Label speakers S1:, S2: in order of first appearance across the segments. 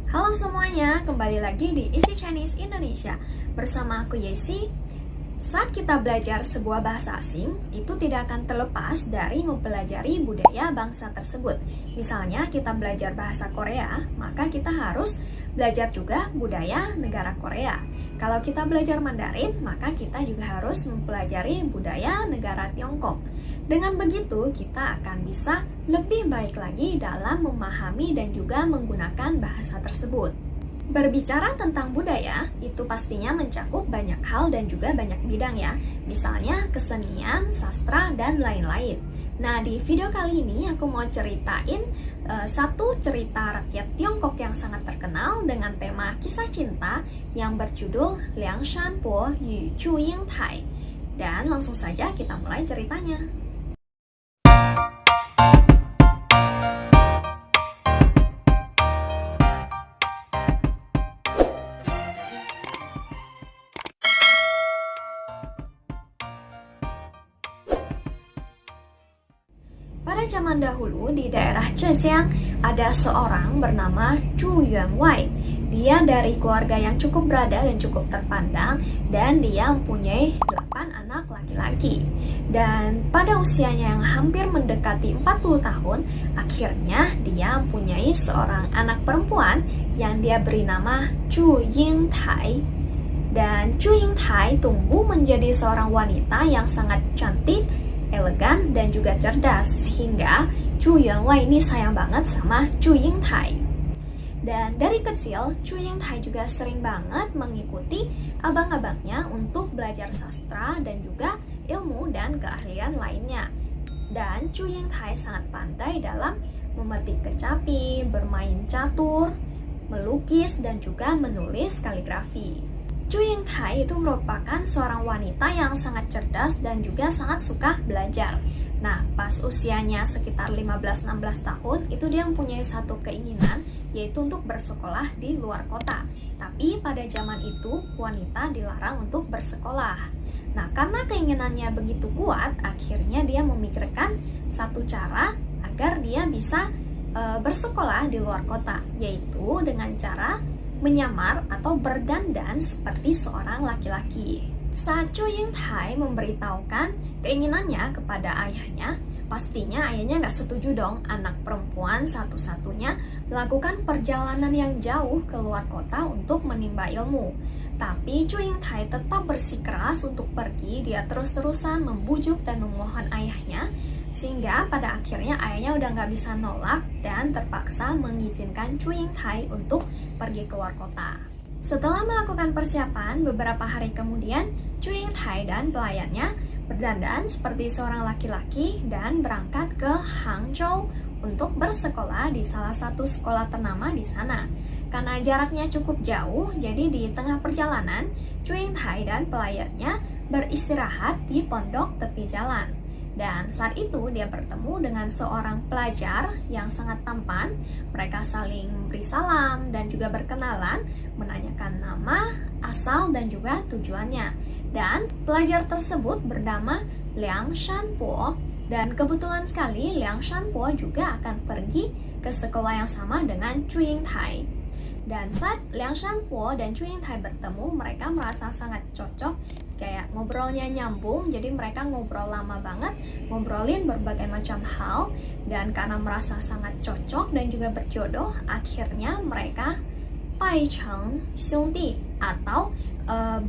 S1: Halo semuanya, kembali lagi di Easy Chinese Indonesia. Bersama aku Yesi. Saat kita belajar sebuah bahasa asing, itu tidak akan terlepas dari mempelajari budaya bangsa tersebut. Misalnya kita belajar bahasa Korea, maka kita harus belajar juga budaya negara Korea. Kalau kita belajar Mandarin, maka kita juga harus mempelajari budaya negara Tiongkok. Dengan begitu, kita akan bisa lebih baik lagi dalam memahami dan juga menggunakan bahasa tersebut. Berbicara tentang budaya, itu pastinya mencakup banyak hal dan juga banyak bidang ya. Misalnya kesenian, sastra, dan lain-lain. Nah, di video kali ini aku mau ceritain satu cerita rakyat Tiongkok yang sangat terkenal dengan tema kisah cinta yang berjudul Liang Shanbo Yu Chu Ying Tai. Dan langsung saja kita mulai ceritanya. Pada zaman dahulu di daerah Zhejiang ada seorang bernama Zhu Yuanwei. Dia dari keluarga yang cukup berada dan cukup terpandang dan dia mempunyai 8 anak laki-laki. Dan pada usianya yang hampir mendekati 40 tahun, akhirnya dia mempunyai seorang anak perempuan yang dia beri nama Zhu Yingtai. Dan Zhu Yingtai tumbuh menjadi seorang wanita yang sangat cantik, elegan, dan juga cerdas, sehingga Zhu Yuanwei ini sayang banget sama Zhu Yingtai. Dan dari kecil, Zhu Yingtai juga sering banget mengikuti abang-abangnya untuk belajar sastra dan juga ilmu dan keahlian lainnya. Dan Zhu Yingtai sangat pandai dalam memetik kecapi, bermain catur, melukis, dan juga menulis kaligrafi. Zhu Yingtai itu merupakan seorang wanita yang sangat cerdas dan juga sangat suka belajar. Nah, pas usianya sekitar 15-16 tahun, itu dia mempunyai satu keinginan, yaitu untuk bersekolah di luar kota. Tapi pada zaman itu, wanita dilarang untuk bersekolah. Nah, karena keinginannya begitu kuat, akhirnya dia memikirkan satu cara agar dia bisa bersekolah di luar kota, yaitu dengan cara menyamar atau berdandan seperti seorang laki-laki. Saat Zhu Yingtai memberitahukan keinginannya kepada ayahnya, pastinya ayahnya nggak setuju dong anak perempuan satu-satunya melakukan perjalanan yang jauh ke luar kota untuk menimba ilmu. Tapi Zhu Yingtai tetap bersikeras untuk pergi. Dia terus-terusan membujuk dan memohon ayahnya, sehingga pada akhirnya ayahnya udah nggak bisa nolak dan terpaksa mengizinkan Zhu Yingtai untuk pergi keluar kota. Setelah melakukan persiapan, beberapa hari kemudian Zhu Yingtai dan pelayannya berdandan seperti seorang laki-laki dan berangkat ke Hangzhou untuk bersekolah di salah satu sekolah ternama di sana. Karena jaraknya cukup jauh, jadi di tengah perjalanan, Zhu Yingtai dan pelayannya beristirahat di pondok tepi jalan. Dan saat itu dia bertemu dengan seorang pelajar yang sangat tampan. Mereka saling memberi salam dan juga berkenalan, menanyakan nama, asal, dan juga tujuannya. Dan pelajar tersebut bernama Liang Shanbo. Dan kebetulan sekali Liang Shanbo juga akan pergi ke sekolah yang sama dengan Zhu Yingtai. Dan saat Liang Shanbo dan Zhu Yingtai bertemu, mereka merasa sangat cocok. Kayak ngobrolnya nyambung, jadi mereka ngobrol lama banget, ngobrolin berbagai macam hal. Dan karena merasa sangat cocok dan juga berjodoh, akhirnya mereka bai cheng xiongdi atau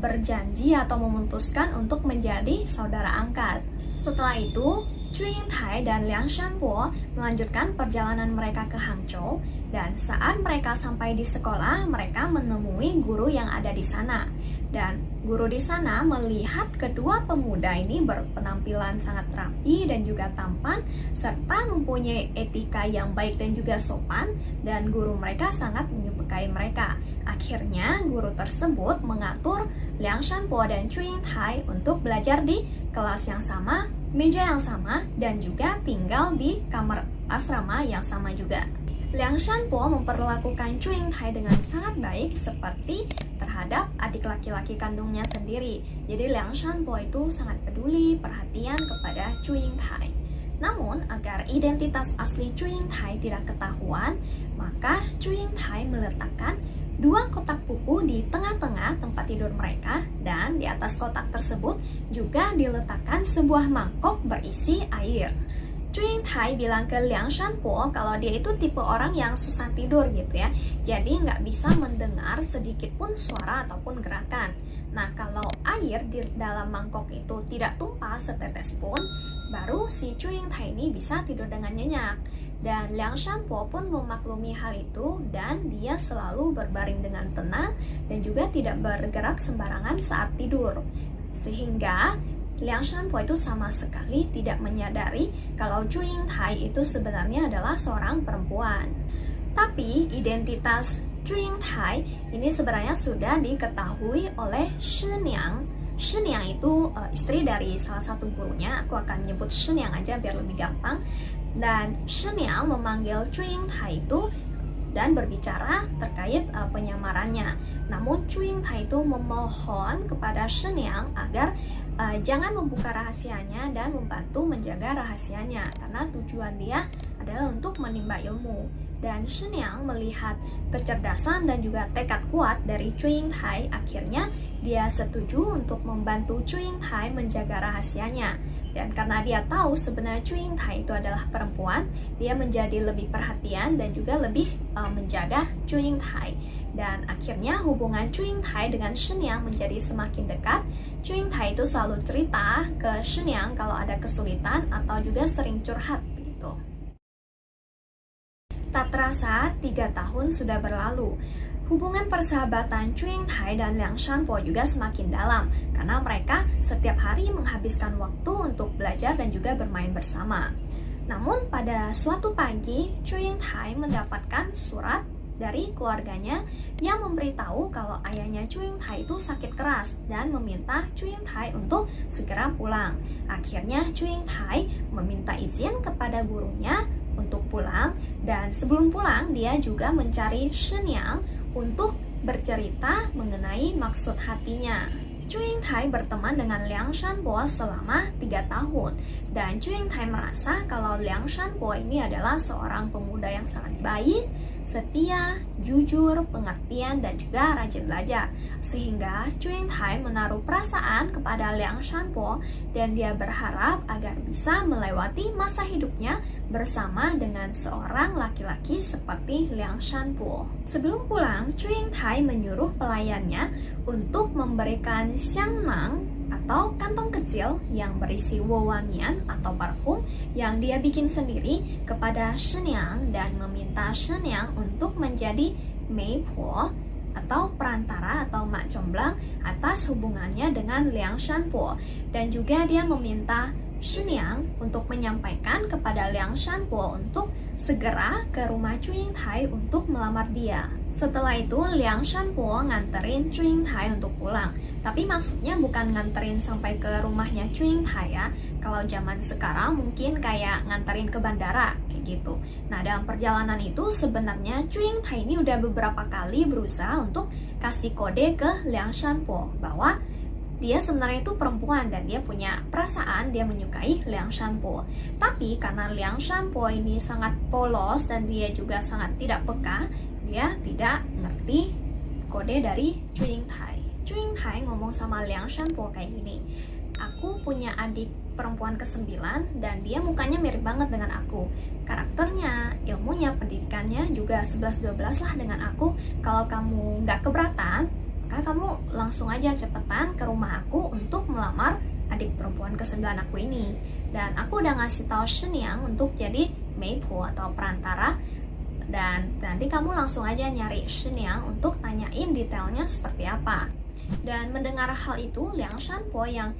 S1: berjanji atau memutuskan untuk menjadi saudara angkat. Setelah itu, Zhu Yingtai dan Liang Shanbo melanjutkan perjalanan mereka ke Hangzhou. Dan saat mereka sampai di sekolah, mereka menemui guru yang ada di sana. Dan guru di sana melihat kedua pemuda ini berpenampilan sangat rapi dan juga tampan, serta mempunyai etika yang baik dan juga sopan, dan guru mereka sangat menyukai mereka. Akhirnya, guru tersebut mengatur Liang Shanbo dan Zhu Yingtai untuk belajar di kelas yang sama, meja yang sama, dan juga tinggal di kamar asrama yang sama juga. Liang Shanbo memperlakukan Zhu Yingtai dengan sangat baik seperti terhadap adik laki-laki kandungnya sendiri. Jadi Liang Shanbo itu sangat peduli, perhatian kepada Zhu Yingtai. Namun, agar identitas asli Zhu Yingtai tidak ketahuan, Maka Chu Yingtai meletakkan 2 kotak buku di tengah-tengah tempat tidur mereka, dan di atas kotak tersebut juga diletakkan sebuah mangkok berisi air. Chu Yingtai bilang ke Liang Shanpo kalau dia itu tipe orang yang susah tidur gitu ya, jadi nggak bisa mendengar sedikit pun suara ataupun gerakan. Nah, kalau air di dalam mangkok itu tidak tumpah setetes pun, baru si Chu Yingtai ini bisa tidur dengan nyenyak. Dan Liang Shanpo pun memaklumi hal itu, dan dia selalu berbaring dengan tenang dan juga tidak bergerak sembarangan saat tidur. Sehingga Liang Shanpo itu sama sekali tidak menyadari kalau Chu Yingtai itu sebenarnya adalah seorang perempuan. Tapi identitas Chu Yingtai ini sebenarnya sudah diketahui oleh Shiniang. Shiniang itu istri dari salah satu gurunya. Aku akan nyebut Shiniang aja biar lebih gampang. Dan Shiniang memanggil Chu Yingtai itu dan berbicara terkait penyamarannya. Namun Chu Yingtai itu memohon kepada Shiniang agar jangan membuka rahasianya dan membantu menjaga rahasianya, karena tujuan dia adalah untuk menimba ilmu. Dan Shiniang melihat kecerdasan dan juga tekad kuat dari Chu Yingtai, akhirnya dia setuju untuk membantu Chu Yingtai menjaga rahasianya. Dan karena dia tahu sebenarnya Chu Yingtai itu adalah perempuan, dia menjadi lebih perhatian dan juga lebih menjaga Chu Yingtai. Dan akhirnya hubungan Chu Yingtai dengan Shiniang menjadi semakin dekat. Chu Yingtai itu selalu cerita ke Shiniang kalau ada kesulitan atau juga sering curhat begitu. Tak terasa 3 tahun sudah berlalu. Hubungan persahabatan Chu Yingtai dan Liang Shanpo juga semakin dalam karena mereka setiap hari menghabiskan waktu untuk belajar dan juga bermain bersama. Namun pada suatu pagi, Chu Yingtai mendapatkan surat dari keluarganya yang memberitahu kalau ayahnya Chu Yingtai itu sakit keras dan meminta Chu Yingtai untuk segera pulang. Akhirnya Chu Yingtai meminta izin kepada gurunya untuk pulang, dan sebelum pulang dia juga mencari Shiniang untuk bercerita mengenai maksud hatinya. Chu Yingtai berteman dengan Liang Shanpo selama 3 tahun, dan Chu Yingtai merasa kalau Liang Shanpo ini adalah seorang pemuda yang sangat baik, setia, jujur, pengertian, dan juga rajin belajar. Sehingga Chu Yingtai menaruh perasaan kepada Liang Shanpo dan dia berharap agar bisa melewati masa hidupnya bersama dengan seorang laki-laki seperti Liang Shanpo. Sebelum pulang, Chu Yingtai menyuruh pelayannya untuk memberikan xiangmang atau kantong kecil yang berisi wewangian atau parfum yang dia bikin sendiri kepada Shiniang dan meminta Shiniang untuk menjadi meipo atau perantara atau mak comblang atas hubungannya dengan Liang Shanpo, dan juga dia meminta Shiniang untuk menyampaikan kepada Liang Shanpo untuk segera ke rumah Chu Yingtai untuk melamar dia. Setelah itu Liang Shanpo nganterin Chu Yingtai untuk pulang. Tapi maksudnya bukan nganterin sampai ke rumahnya Chu Yingtai ya. Kalau zaman sekarang mungkin kayak nganterin ke bandara kayak gitu. Nah, dalam perjalanan itu sebenarnya Chu Yingtai ini udah beberapa kali berusaha untuk kasih kode ke Liang Shanpo bahwa dia sebenarnya itu perempuan dan dia punya perasaan, dia menyukai Liang Shanpo. Tapi karena Liang Shanpo ini sangat polos dan dia juga sangat tidak peka, dia tidak ngerti kode dari Chu Yingtai. Chu Yingtai ngomong sama Liang Shanpo kayak gini, aku punya adik perempuan ke-9 dan dia mukanya mirip banget dengan aku. Karakternya, ilmunya, pendidikannya juga 11-12 lah dengan aku. Kalau kamu nggak keberatan, maka kamu langsung aja cepetan ke rumah aku untuk melamar adik perempuan ke-9 aku ini. Dan aku udah ngasih tahu Shiniang untuk jadi meipo atau perantara. Dan nanti kamu langsung aja nyari Shiniang untuk tanyain detailnya seperti apa. Dan mendengar hal itu, Liang Shanpo yang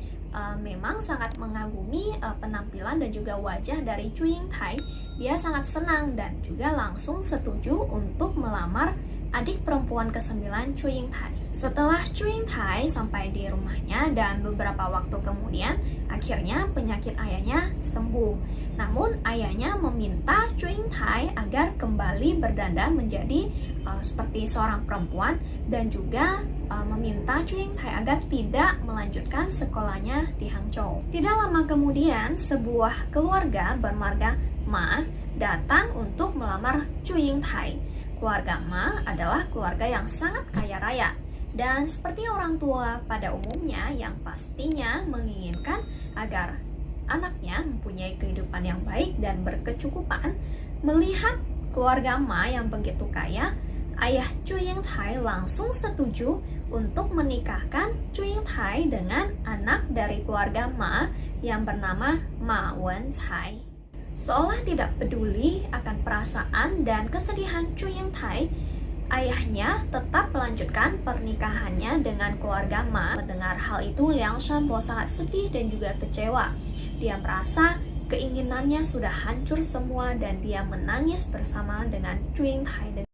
S1: memang sangat mengagumi penampilan dan juga wajah dari Chu Yingtai, dia sangat senang dan juga langsung setuju untuk melamar adik perempuan ke-9 Chu Yingtai. Setelah Chu Yingtai sampai di rumahnya dan beberapa waktu kemudian, akhirnya penyakit ayahnya sembuh. Namun ayahnya meminta Chu Yingtai agar kembali berdandan menjadi seperti seorang perempuan dan juga meminta Chu Yingtai agar tidak melanjutkan sekolahnya di Hangzhou. Tidak lama kemudian, sebuah keluarga bermarga Ma datang untuk melamar Chu Yingtai. Keluarga Ma adalah keluarga yang sangat kaya raya. Dan seperti orang tua pada umumnya yang pastinya menginginkan agar anaknya mempunyai kehidupan yang baik dan berkecukupan, melihat keluarga Ma yang begitu kaya, ayah Chu Yingtai langsung setuju untuk menikahkan Chu Yingtai dengan anak dari keluarga Ma yang bernama Ma Wencai. Seolah tidak peduli akan perasaan dan kesedihan Chu Yingtai, ayahnya tetap melanjutkan pernikahannya dengan keluarga Ma. Mendengar hal itu, Liang Shanbo sangat sedih dan juga kecewa. Dia merasa keinginannya sudah hancur semua dan dia menangis bersama dengan Chu Yingtai.